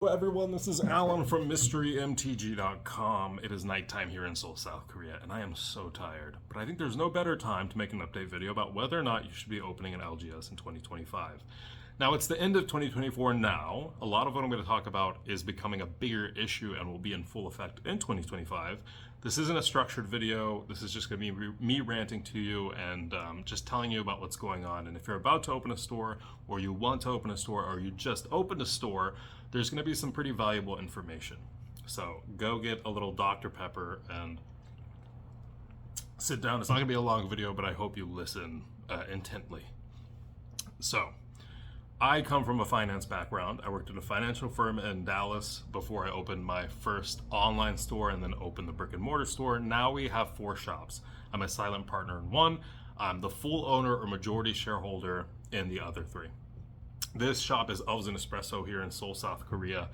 Hello everyone, this is Alan from MysteryMTG.com. It is nighttime here in Seoul, South Korea, and I am so tired. But I think there's no better time to make an update video about whether or not you should be opening an LGS in 2025. Now, it's the end of 2024 now. A lot of what I'm going to talk about is becoming a bigger issue and will be in full effect in 2025. This isn't a structured video. This is just going to be me ranting to you and just telling you about what's going on. And if you're about to open a store, or you want to open a store, or you just opened a store, there's going to be some pretty valuable information. So go get a little Dr. Pepper and sit down. It's not going to be a long video, but I hope you listen intently. So, I come from a finance background. I worked at a financial firm in Dallas before I opened my first online store and then opened the brick and mortar store. Now we have 4 shops. I'm a silent partner in one. I'm the full owner or majority shareholder in the other 3. This shop is Elves and Espresso here in Seoul, South Korea.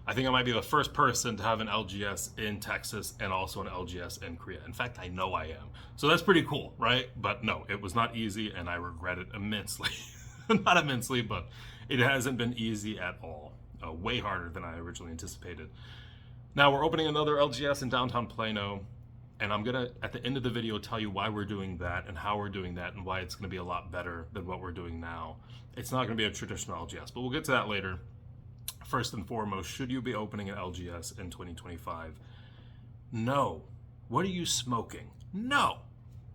I think I might be the first person to have an LGS in Texas and also an LGS in Korea. In fact, I know I am. So that's pretty cool, right? But no, it was not easy and I regret it immensely. Not immensely, but it hasn't been easy at all. Way harder than I originally anticipated. Now we're opening another LGS in downtown Plano, and I'm gonna, at the end of the video, tell you why we're doing that and how we're doing that and why it's gonna be a lot better than what we're doing now. It's not gonna be a traditional LGS, but we'll get to that later. First and foremost, should you be opening an LGS in 2025? No. What are you smoking? No.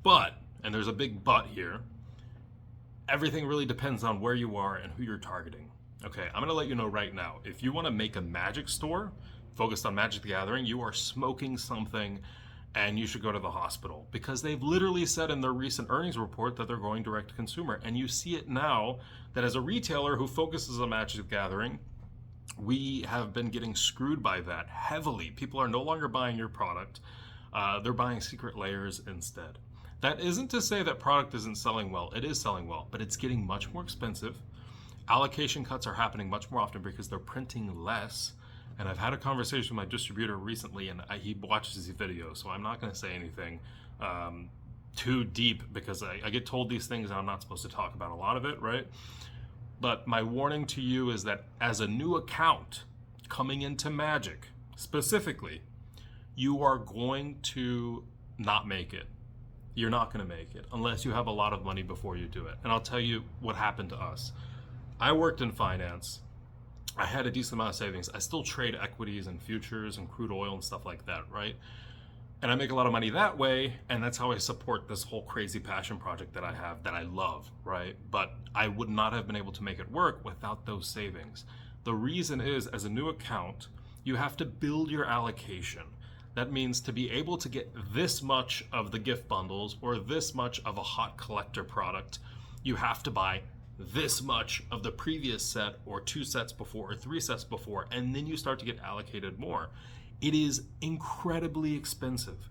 But, and there's a big but here, everything really depends on where you are and who you're targeting. Okay, I'm gonna let you know right now, if you wanna make a Magic store focused on Magic the Gathering, you are smoking something and you should go to the hospital, because they've literally said in their recent earnings report that they're going direct to consumer. And you see it now that as a retailer who focuses on Magic the Gathering, we have been getting screwed by that heavily. People are no longer buying your product. They're buying secret layers instead. That isn't to say that product isn't selling well. It is selling well, but it's getting much more expensive. Allocation cuts are happening much more often because they're printing less. And I've had a conversation with my distributor recently, and he watches these videos, so I'm not going to say anything too deep, because I get told these things and I'm not supposed to talk about a lot of it, right? But my warning to you is that as a new account coming into Magic, specifically, you are going to not make it. You're not going to make it unless you have a lot of money before you do it. And I'll tell you what happened to us. I worked in finance. I had a decent amount of savings. I still trade equities and futures and crude oil and stuff like that, right? And I make a lot of money that way, and that's how I support this whole crazy passion project that I have that I love, right? But I would not have been able to make it work without those savings. The reason is, as a new account, you have to build your allocation. That means to be able to get this much of the gift bundles or this much of a hot collector product, you have to buy this much of the previous set or 2 sets before or 3 sets before, and then you start to get allocated more. It is incredibly expensive.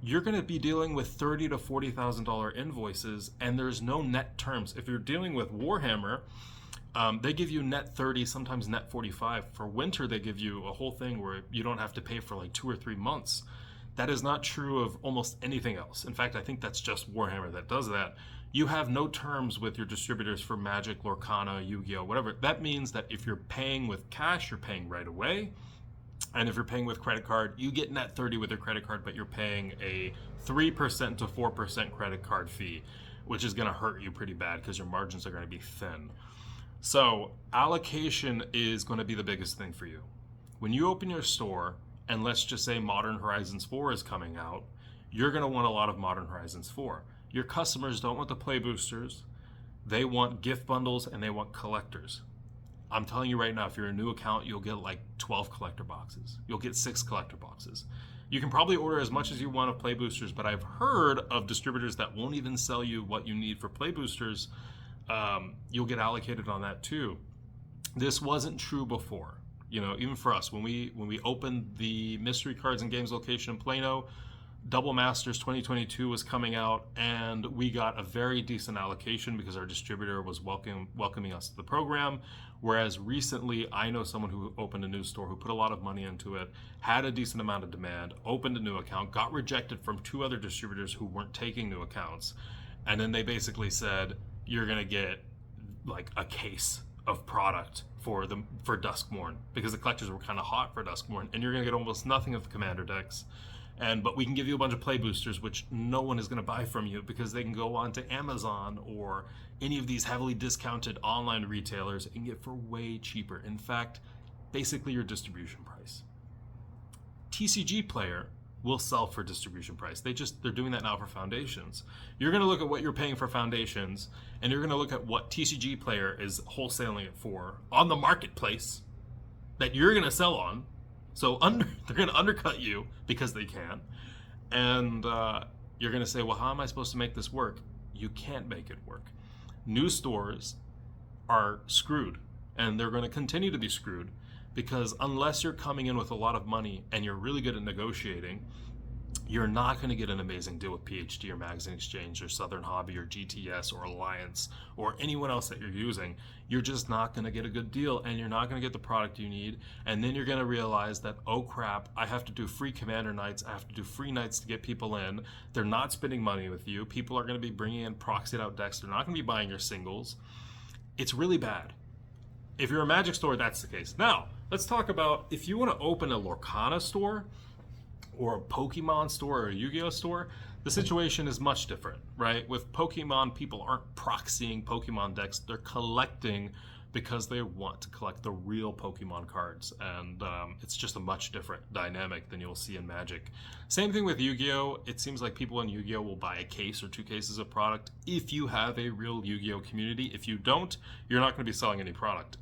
You're going to be dealing with $30,000 to $40,000 invoices, and there's no net terms. If you're dealing with Warhammer, they give you net 30, sometimes net 45. For winter, they give you a whole thing where you don't have to pay for like 2 or 3 months. That is not true of almost anything else. In fact, I think that's just Warhammer that does that. You have no terms with your distributors for Magic, Lorcana, Yu-Gi-Oh, whatever. That means that if you're paying with cash, you're paying right away. And if you're paying with credit card, you get net 30 with your credit card, but you're paying a 3% to 4% credit card fee, which is going to hurt you pretty bad because your margins are going to be thin. So allocation is going to be the biggest thing for you. When you open your store, and let's just say Modern Horizons 4 is coming out, you're going to want a lot of Modern Horizons 4. Your customers don't want the play boosters. They want gift bundles and they want collectors. I'm telling you right now, if you're a new account, you'll get like 12 collector boxes. You'll get 6 collector boxes. You can probably order as much as you want of play boosters, but I've heard of distributors that won't even sell you what you need for play boosters. You'll get allocated on that too. This wasn't true before. You know, even for us, when we opened the Mystery Cards and Games location in Plano, Double Masters 2022 was coming out, and we got a very decent allocation because our distributor was welcoming us to the program. Whereas recently, I know someone who opened a new store who put a lot of money into it, had a decent amount of demand, opened a new account, got rejected from 2 other distributors who weren't taking new accounts, and then they basically said, you're going to get like a case of product for Duskmourn, because the collectors were kind of hot for Duskmourn, and you're going to get almost nothing of the commander decks. But we can give you a bunch of play boosters, which no one is going to buy from you because they can go on to Amazon or any of these heavily discounted online retailers and get for way cheaper. In fact, basically your distribution price. TCG Player will sell for distribution price. They're doing that now for Foundations. You're going to look at what you're paying for Foundations, and you're going to look at what TCG Player is wholesaling it for on the marketplace that you're going to sell on. So they're going to undercut you because they can. And you're going to say, well, how am I supposed to make this work? You can't make it work. New stores are screwed, and they're going to continue to be screwed, because unless you're coming in with a lot of money and you're really good at negotiating, you're not going to get an amazing deal with PhD or Magazine Exchange or Southern Hobby or GTS or Alliance or anyone else that you're using. You're just not going to get a good deal, and you're not going to get the product you need. And then you're going to realize that, oh crap, I have to do free commander nights. I have to do free nights to get people in. They're not spending money with you. People are going to be bringing in proxied out decks. They're not going to be buying your singles. It's really bad. If you're a Magic store, that's the case. Now, let's talk about if you want to open a Lorcana store or a Pokemon store or a Yu-Gi-Oh store, the situation is much different, right? With Pokemon, people aren't proxying Pokemon decks. They're collecting because they want to collect the real Pokemon cards. And it's just a much different dynamic than you'll see in Magic. Same thing with Yu-Gi-Oh! It seems like people in Yu-Gi-Oh! Will buy a case or 2 cases of product if you have a real Yu-Gi-Oh! Community. If you don't, you're not going to be selling any product.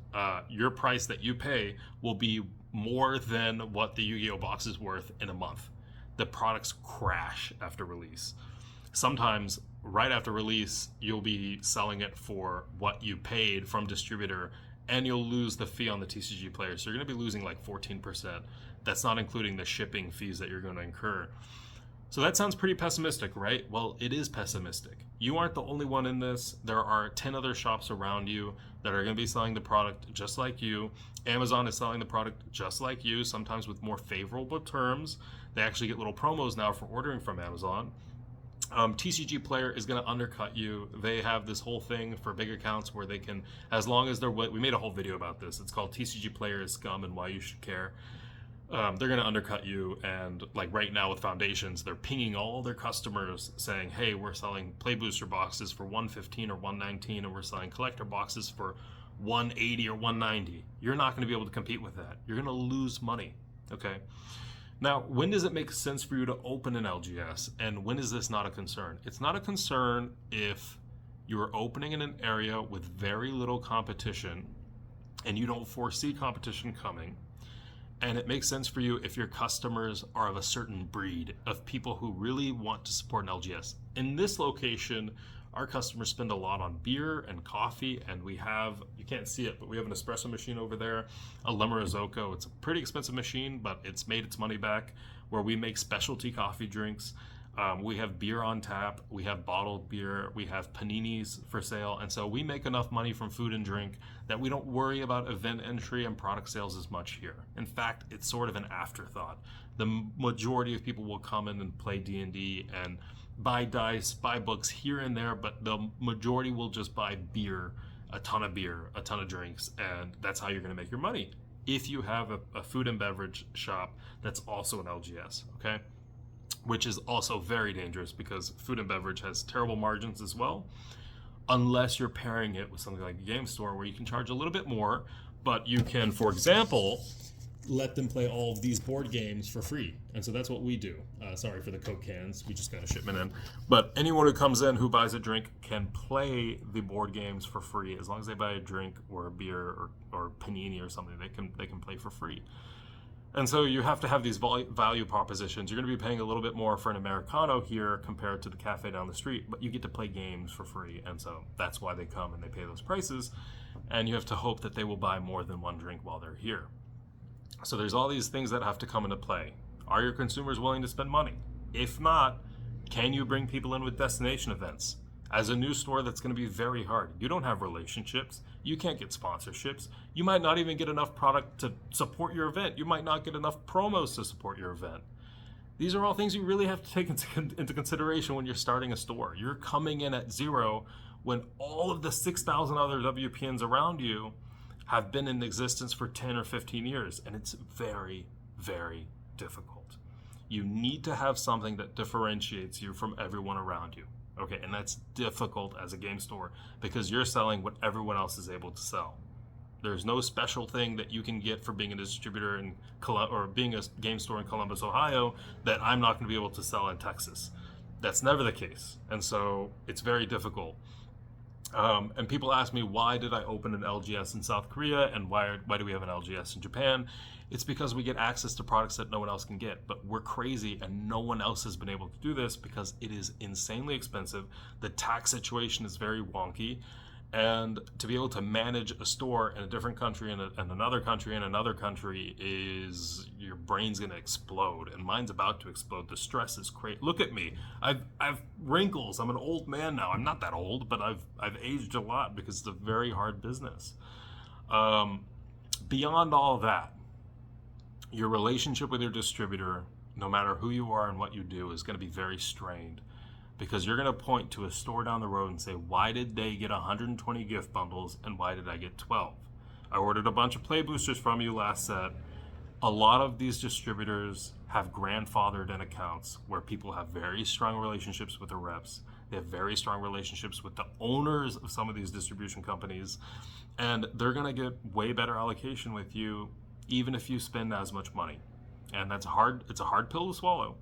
Your price that you pay will be more than what the Yu-Gi-Oh! Box is worth in a month. The products crash after release. Sometimes right after release, you'll be selling it for what you paid from distributor, and you'll lose the fee on the TCG Player. So you're going to be losing like 14%. That's not including the shipping fees that you're going to incur. So that sounds pretty pessimistic, right? Well, it is pessimistic. You aren't the only one in this. There are 10 other shops around you that are going to be selling the product just like you. Amazon is selling the product just like you, sometimes with more favorable terms. They actually get little promos now for ordering from Amazon. TCG Player is going to undercut you. They have this whole thing for big accounts where they can, as long as they're, we made a whole video about this. It's called TCG Player is Scum and Why You Should Care. They're going to undercut you, and like right now with Foundations, they're pinging all their customers saying, hey, we're selling play booster boxes for $115 or $119, and we're selling collector boxes for $180 or $190. You're not going to be able to compete with that. You're going to lose money, okay? Now, when does it make sense for you to open an LGS, and when is this not a concern? It's not a concern if you're opening in an area with very little competition and you don't foresee competition coming. And it makes sense for you if your customers are of a certain breed of people who really want to support an LGS. In this location, our customers spend a lot on beer and coffee, and we have, you can't see it, but we have an espresso machine over there, a Lemurozoko. It's a pretty expensive machine, but it's made its money back, where we make specialty coffee drinks. We have beer on tap, we have bottled beer, we have paninis for sale, and so we make enough money from food and drink that we don't worry about event entry and product sales as much here. In fact, it's sort of an afterthought. The majority of people will come in and play D&D and buy dice, buy books here and there, but the majority will just buy beer, a ton of drinks, and that's how you're going to make your money if you have a food and beverage shop that's also an LGS, okay? Which is also very dangerous because food and beverage has terrible margins as well, unless you're pairing it with something like a Gamestore where you can charge a little bit more, but you can, for example, let them play all of these board games for free. And so that's what we do. Sorry for the Coke cans, we just got a shipment in. But anyone who comes in who buys a drink can play the board games for free. As long as they buy a drink or a beer or panini or something, they can play for free. And so you have to have these value propositions. You're going to be paying a little bit more for an Americano here compared to the cafe down the street, but you get to play games for free. And so that's why they come and they pay those prices. And you have to hope that they will buy more than one drink while they're here. So there's all these things that have to come into play. Are your consumers willing to spend money? If not, can you bring people in with destination events? As a new store, that's going to be very hard. You don't have relationships. You can't get sponsorships. You might not even get enough product to support your event. You might not get enough promos to support your event. These are all things you really have to take into consideration when you're starting a store. You're coming in at zero when all of the 6,000 other WPNs around you have been in existence for 10 or 15 years, and it's very, very difficult. You need to have something that differentiates you from everyone around you. Okay, and that's difficult as a game store because you're selling what everyone else is able to sell. There's no special thing that you can get for being a distributor in or being a game store in Columbus, Ohio, that I'm not going to be able to sell in Texas. That's never the case, and so it's very difficult. And people ask me, why did I open an LGS in South Korea, and why do we have an LGS in Japan? It's because we get access to products that no one else can get, but we're crazy and no one else has been able to do this because it is insanely expensive. The tax situation is very wonky, and to be able to manage a store in a different country and another country and another country is, your brain's going to explode, and mine's about to explode. The stress is crazy. Look at me. I've wrinkles. I'm an old man now. I'm not that old, but I've aged a lot because it's a very hard business. Beyond all that, your relationship with your distributor, no matter who you are and what you do, is going to be very strained. Because you're going to point to a store down the road and say, why did they get 120 gift bundles and why did I get 12? I ordered a bunch of play boosters from you last set. A lot of these distributors have grandfathered in accounts where people have very strong relationships with the reps. They have very strong relationships with the owners of some of these distribution companies. And they're going to get way better allocation with you, even if you spend as much money. And that's hard. It's a hard pill to swallow.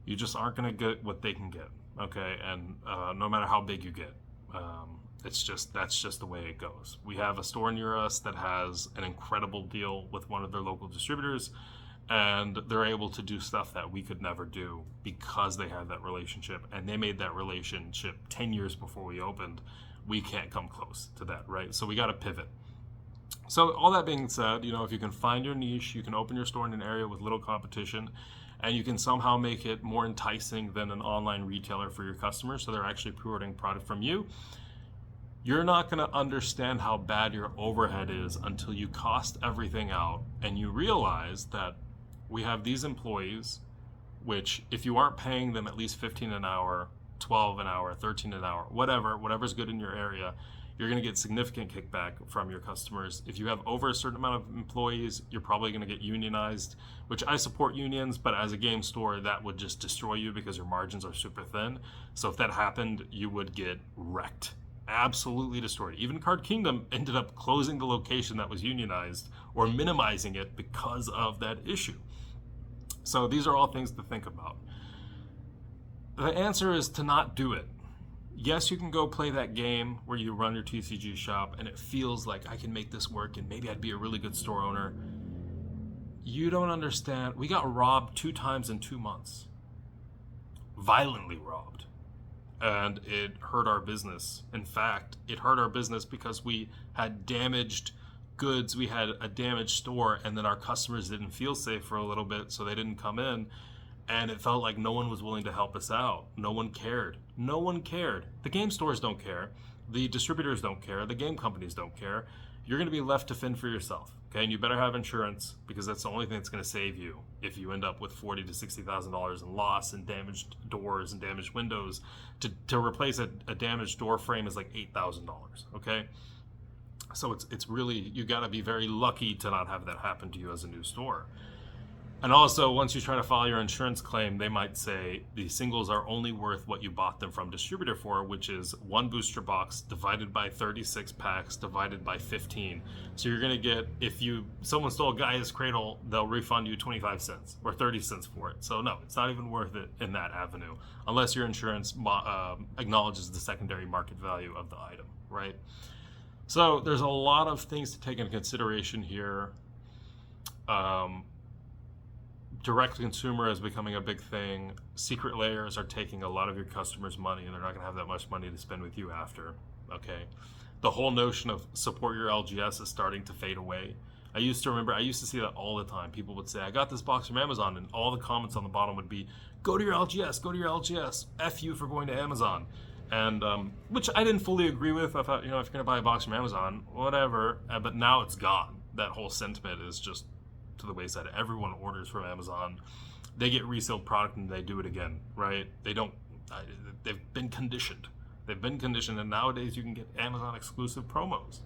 You just aren't going to get what they can get. Okay, and no matter how big you get, that's just the way it goes. We have a store near us that has an incredible deal with one of their local distributors, and they're able to do stuff that we could never do because they have that relationship, and they made that relationship 10 years before we opened. We can't come close to that, right? So we got to pivot. So all that being said, if you can find your niche, you can open your store in an area with little competition, and you can somehow make it more enticing than an online retailer for your customers, so they're actually pre-ordering product from you. You're not going to understand how bad your overhead is until you cost everything out and you realize that we have these employees, which if you aren't paying them at least 15 an hour, 12 an hour, 13 an hour, whatever's good in your area, you're going to get significant kickback from your customers. If you have over a certain amount of employees, you're probably going to get unionized, which I support unions, but as a game store, that would just destroy you because your margins are super thin. So if that happened, you would get wrecked, absolutely destroyed. Even Card Kingdom ended up closing the location that was unionized or minimizing it because of that issue. So these are all things to think about. The answer is to not do it. Yes, you can go play that game where you run your TCG shop and it feels like I can make this work and maybe I'd be a really good store owner. You don't understand. We got robbed 2 times in 2 months. Violently robbed. And it hurt our business. In fact, it hurt our business because we had damaged goods. We had a damaged store, and then our customers didn't feel safe for a little bit, so they didn't come in. And it felt like no one was willing to help us out. No one cared. No one cared. The game stores don't care. The distributors don't care. The game companies don't care. You're going to be left to fend for yourself. Okay, and you better have insurance because that's the only thing that's going to save you if you end up with $40,000 to $60,000 in loss and damaged doors and damaged windows. To replace a damaged door frame is like $8,000. Okay, so it's really, you got to be very lucky to not have that happen to you as a new store. And also, once you try to file your insurance claim, they might say the singles are only worth what you bought them from distributor for, which is 1 booster box divided by 36 packs divided by 15. So you're going to get, if someone stole a Gaia's Cradle, they'll refund you 25 cents or 30 cents for it. So no, it's not even worth it in that avenue, unless your insurance acknowledges the secondary market value of the item, right? So there's a lot of things to take into consideration here. Direct to consumer is becoming a big thing. Secret layers are taking a lot of your customers' money, and they're not going to have that much money to spend with you after. Okay, the whole notion of support your LGS is starting to fade away. I used to see that all the time. People would say, I got this box from Amazon, and all the comments on the bottom would be, go to your LGS, go to your LGS, F you for going to Amazon. And which I didn't fully agree with. I thought, if you're going to buy a box from Amazon, whatever. But now it's gone. That whole sentiment is just to the wayside. Everyone orders from Amazon. They get resale product and they do it again, right? They've been conditioned. And nowadays you can get Amazon exclusive promos.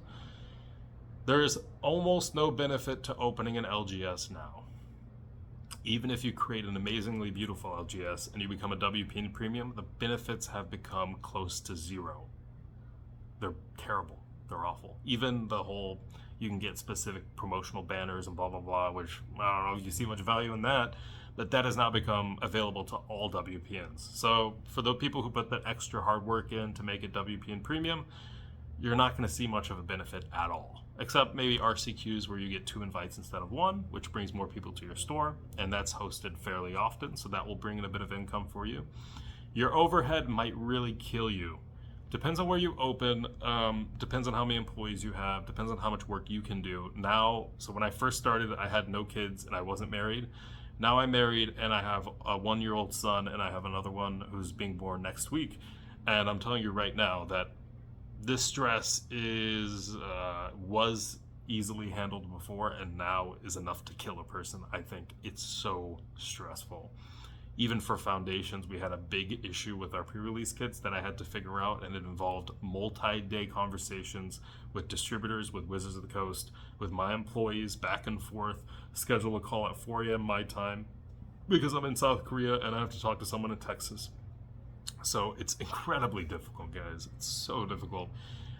There's almost no benefit to opening an LGS now. Even if you create an amazingly beautiful LGS and you become a WP premium, the benefits have become close to zero. They're terrible. They're awful. Even the whole, you can get specific promotional banners and blah, blah, blah, which I don't know if you see much value in that, but that has now become available to all WPNs. So for the people who put that extra hard work in to make it WPN premium, you're not going to see much of a benefit at all, except maybe RCQs where you get 2 invites instead of 1, which brings more people to your store, and that's hosted fairly often, so that will bring in a bit of income for you. Your overhead might really kill you. Depends on where you open, depends on how many employees you have, depends on how much work you can do. Now, so when I first started, I had no kids and I wasn't married. Now I'm married and I have a 1-year-old son and I have another one who's being born next week. And I'm telling you right now that this stress was easily handled before and now is enough to kill a person. I think it's so stressful. Even for foundations, we had a big issue with our pre-release kits that I had to figure out, and it involved multi-day conversations with distributors, with Wizards of the Coast, with my employees, back and forth, schedule a call at 4 a.m. my time because I'm in South Korea and I have to talk to someone in Texas. So it's incredibly difficult, guys. It's so difficult.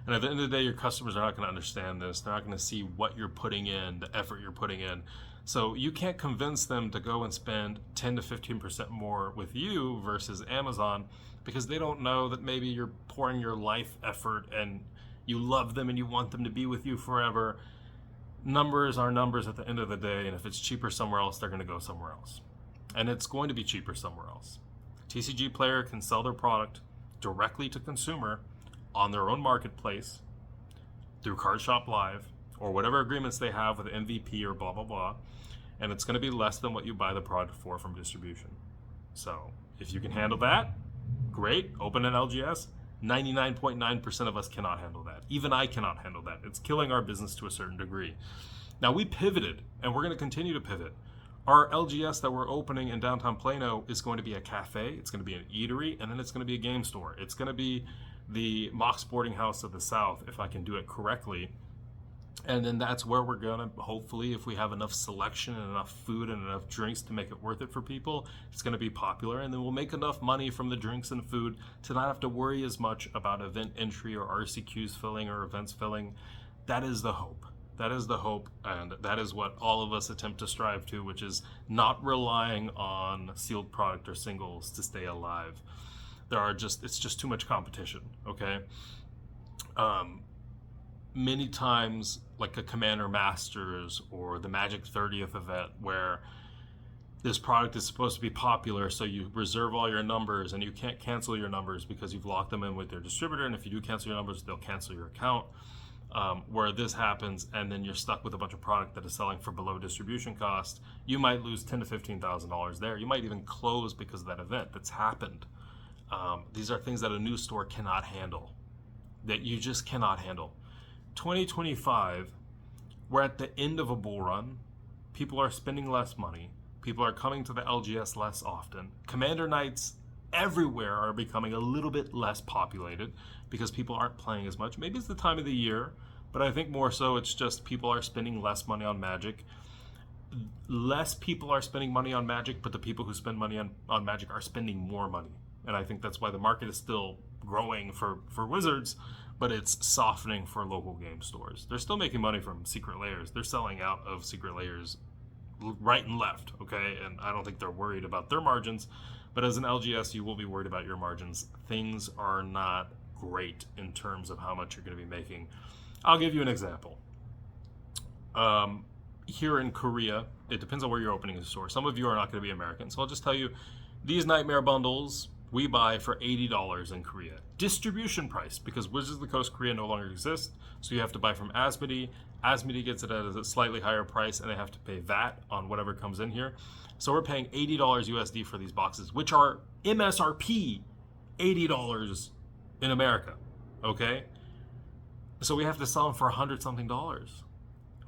And at the end of the day, your customers are not going to understand this. They're not going to see what you're putting in, the effort you're putting in. So you can't convince them to go and spend 10 to 15% more with you versus Amazon because they don't know that maybe you're pouring your life effort and you love them and you want them to be with you forever. Numbers are numbers at the end of the day, and if it's cheaper somewhere else, they're going to go somewhere else. And it's going to be cheaper somewhere else. TCG Player can sell their product directly to consumer on their own marketplace through Card Shop Live or whatever agreements they have with MVP or blah, blah, blah. And it's going to be less than what you buy the product for from distribution. So if you can handle that, great. Open an LGS. 99.9% of us cannot handle that. Even I cannot handle that. It's killing our business to a certain degree. Now we pivoted, and we're going to continue to pivot. Our LGS that we're opening in downtown Plano is going to be a cafe, it's going to be an eatery, and then it's going to be a game store. It's going to be the mock sporting house of the South, if I can do it correctly. And then that's where we're going to, hopefully, if we have enough selection and enough food and enough drinks to make it worth it for people, it's going to be popular. And then we'll make enough money from the drinks and food to not have to worry as much about event entry or RCQs filling or events filling. That is the hope. That is the hope, and that is what all of us attempt to strive to, which is not relying on sealed product or singles to stay alive. It's just too much competition, okay? Many times, like a Commander Masters or the Magic 30th event, where this product is supposed to be popular, so you reserve all your numbers and you can't cancel your numbers because you've locked them in with your distributor, and if you do cancel your numbers, they'll cancel your account. Where this happens and then you're stuck with a bunch of product that is selling for below distribution cost, you might lose $10,000 to $15,000 there. You might even close because of that event that's happened. These are things that a new store cannot handle, that you just cannot handle. 2025, we're at the end of a bull run. People are spending less money. People are coming to the LGS less often. Commander nights everywhere are becoming a little bit less populated because people aren't playing as much. Maybe it's the time of the year, but I think more so it's just people are spending less money on Magic. Less people are spending money on Magic, but the people who spend money on Magic are spending more money. And I think that's why the market is still growing for Wizards, but it's softening for local game stores. They're still making money from Secret Layers. They're selling out of Secret Layers right and left, okay? And I don't think they're worried about their margins. But as an LGS, you will be worried about your margins. Things are not great in terms of how much you're going to be making. I'll give you an example. Here in Korea, it depends on where you're opening a store. Some of you are not going to be American. So I'll just tell you, these Nightmare bundles we buy for $80 in Korea. Distribution price, because Wizards of the Coast Korea no longer exists. So you have to buy from Asmodee. Asmodee gets it at a slightly higher price, and they have to pay VAT on whatever comes in here. So we're paying $80 USD for these boxes, which are MSRP $80 in America, okay? So we have to sell them for $100-something.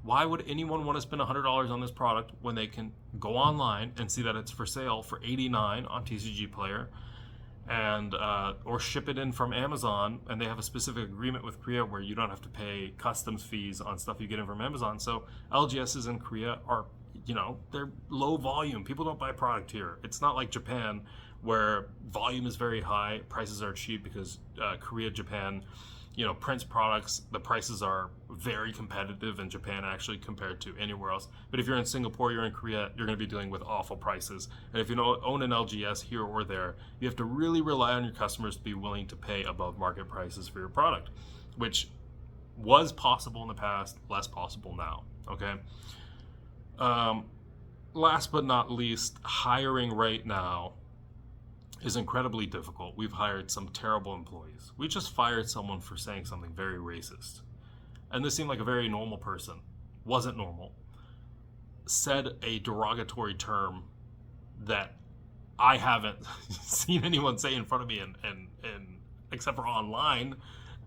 Why would anyone want to spend $100 on this product when they can go online and see that it's for sale for $89 on TCG Player and or ship it in from Amazon, and they have a specific agreement with Korea where you don't have to pay customs fees on stuff you get in from Amazon. So LGSs in Korea are, they're low volume. People don't buy product here. It's not like Japan where volume is very high, prices are cheap, because Korea, Japan, prints products, the prices are very competitive in Japan actually compared to anywhere else. But if you're in Singapore, you're in Korea, you're going to be dealing with awful prices. And if you own an LGS here or there, you have to really rely on your customers to be willing to pay above market prices for your product, which was possible in the past, less possible now. Okay. Last but not least, hiring right now is incredibly difficult. We've hired some terrible employees. We just fired someone for saying something very racist. And this seemed like a very normal person. Wasn't normal. Said a derogatory term that I haven't seen anyone say in front of me and except for online.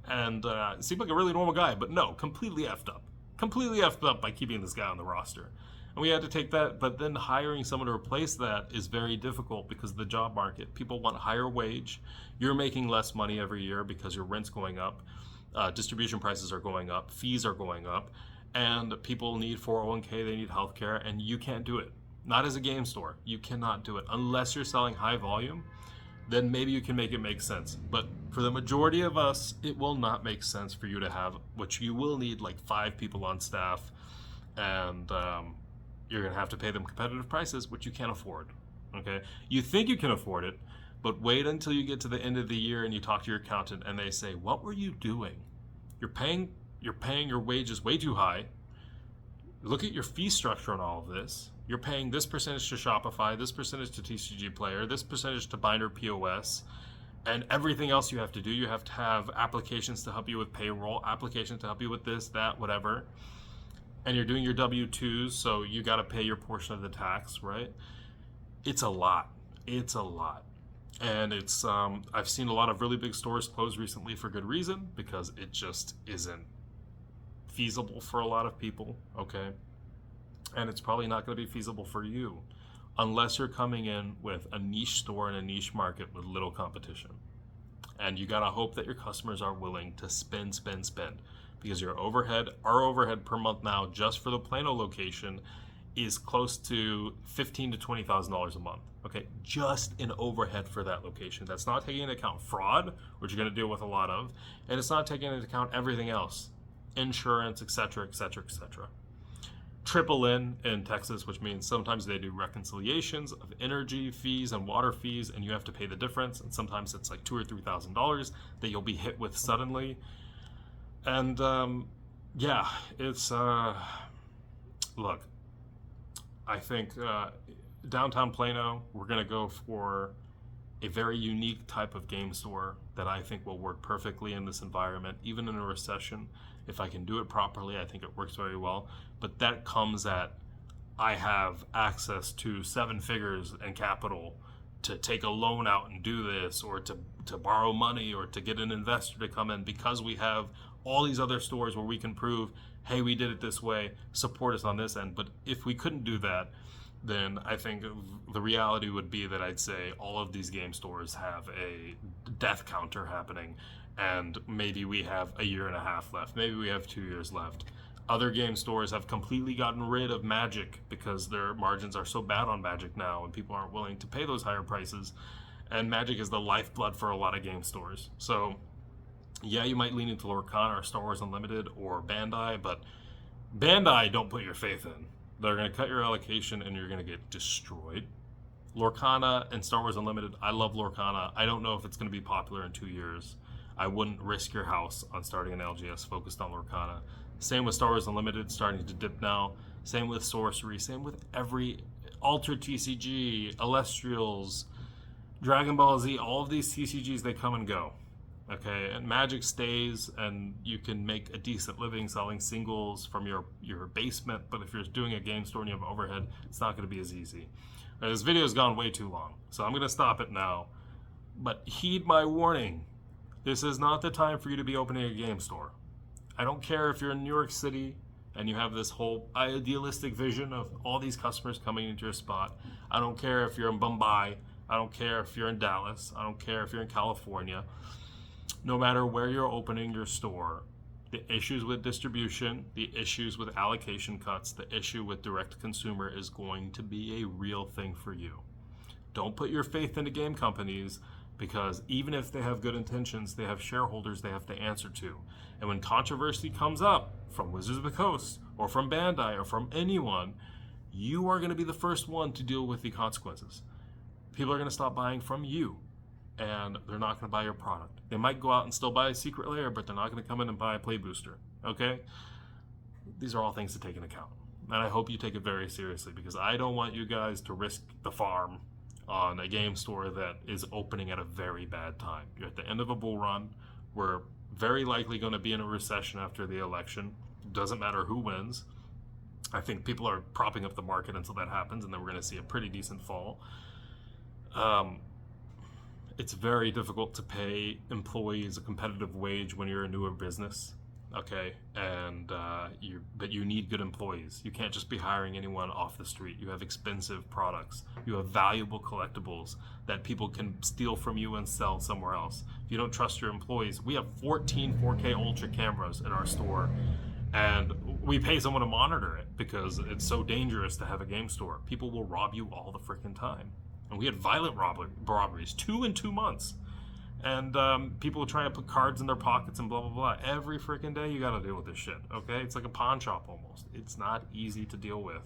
And seemed like a really normal guy, but no, completely effed up. Completely effed up by keeping this guy on the roster. And we had to take that, but then hiring someone to replace that is very difficult because of the job market. People want higher wage. You're making less money every year because your rent's going up. Distribution prices are going up. Fees are going up. And people need 401k, they need healthcare, and you can't do it. Not as a game store. You cannot do it. Unless you're selling high volume, then maybe you can make it make sense. But for the majority of us, it will not make sense for you to have, which you will need like 5 people on staff, and you're going to have to pay them competitive prices, which you can't afford. Okay? You think you can afford it, but wait until you get to the end of the year and you talk to your accountant and they say, "What were you doing? You're paying your wages way too high. Look at your fee structure on all of this. You're paying this percentage to Shopify, this percentage to TCG Player, this percentage to Binder POS, and everything else you have to do. You have to have applications to help you with payroll, applications to help you with this, that, whatever. And you're doing your W-2s, so you got to pay your portion of the tax, right?" It's a lot. It's a lot. And it's I've seen a lot of really big stores close recently for good reason, because it just isn't feasible for a lot of people, okay? And it's probably not going to be feasible for you unless you're coming in with a niche store in a niche market with little competition. And you got to hope that your customers are willing to spend, because our overhead per month now, just for the Plano location, is close to $15,000 to $20,000 a month. Okay, just in overhead for that location. That's not taking into account fraud, which you're going to deal with a lot of, and it's not taking into account everything else, insurance, etc., etc., etc. Triple in Texas, which means sometimes they do reconciliations of energy fees and water fees, and you have to pay the difference. And sometimes it's like $2,000 or $3,000 that you'll be hit with suddenly. And yeah, it's look, I think downtown Plano, we're gonna go for a very unique type of game store that I think will work perfectly in this environment, even in a recession. If I can do it properly, I think it works very well. But that comes at, I have access to 7 figures and capital to take a loan out and do this, or to borrow money, or to get an investor to come in, because we have all these other stores where we can prove, hey, we did it this way, support us on this end. But if we couldn't do that, then I think the reality would be that I'd say all of these game stores have a death counter happening, and maybe we have a year and a half left, maybe we have 2 years left. Other game stores have completely gotten rid of Magic because their margins are so bad on Magic now, and people aren't willing to pay those higher prices, and Magic is the lifeblood for a lot of game stores. So yeah, you might lean into Lorcana or Star Wars Unlimited or Bandai, but Bandai, don't put your faith in. They're going to cut your allocation and you're going to get destroyed. Lorcana and Star Wars Unlimited, I love Lorcana. I don't know if it's going to be popular in 2 years. I wouldn't risk your house on starting an LGS focused on Lorcana. Same with Star Wars Unlimited, starting to dip now. Same with Sorcery. Same with every Altered TCG, Celestials, Dragon Ball Z. All of these TCGs, they come and go. Okay, and Magic stays, and you can make a decent living selling singles from your basement, but if you're doing a game store and you have overhead, it's not going to be as easy. This video has gone way too long, so I'm going to stop it now. But heed my warning. This is not the time for you to be opening a game store. I don't care if you're in New York City and you have this whole idealistic vision of all these customers coming into your spot. I don't care if you're in Mumbai I don't care if you're in Dallas. I don't care if you're in California. No matter where you're opening your store, the issues with distribution, the issues with allocation cuts, the issue with direct consumer is going to be a real thing for you. Don't put your faith into game companies, because even if they have good intentions, they have shareholders they have to answer to. And when controversy comes up from Wizards of the Coast or from Bandai or from anyone, you are going to be the first one to deal with the consequences. People are going to stop buying from you, and they're not going to buy your product. They might go out and still buy a Secret Lair, but they're not going to come in and buy a Play Booster. Okay? These are all things to take into account. And I hope you take it very seriously, because I don't want you guys to risk the farm on a game store that is opening at a very bad time. You're at the end of a bull run. We're very likely going to be in a recession after the election. Doesn't matter who wins. I think people are propping up the market until that happens, and then we're going to see a pretty decent fall. It's very difficult to pay employees a competitive wage when you're a newer business. Okay, and but you need good employees. You can't just be hiring anyone off the street. You have expensive products. You have valuable collectibles that people can steal from you and sell somewhere else. If you don't trust your employees, we have 14 4K Ultra cameras in our store, and we pay someone to monitor it because it's so dangerous to have a game store. People will rob you all the freaking time. And we had violent robberies, 2 in 2 months. And people are trying to put cards in their pockets and blah, blah, blah. Every freaking day you got to deal with this shit, okay? It's like a pawn shop almost. It's not easy to deal with.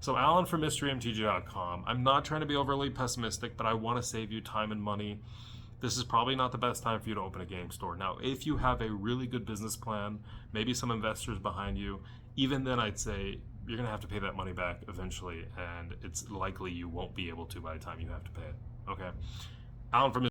So Alan from MysteryMTG.com. I'm not trying to be overly pessimistic, but I want to save you time and money. This is probably not the best time for you to open a game store. Now, if you have a really good business plan, maybe some investors behind you, even then I'd say you're going to have to pay that money back eventually, and it's likely you won't be able to by the time you have to pay it, okay? Alan from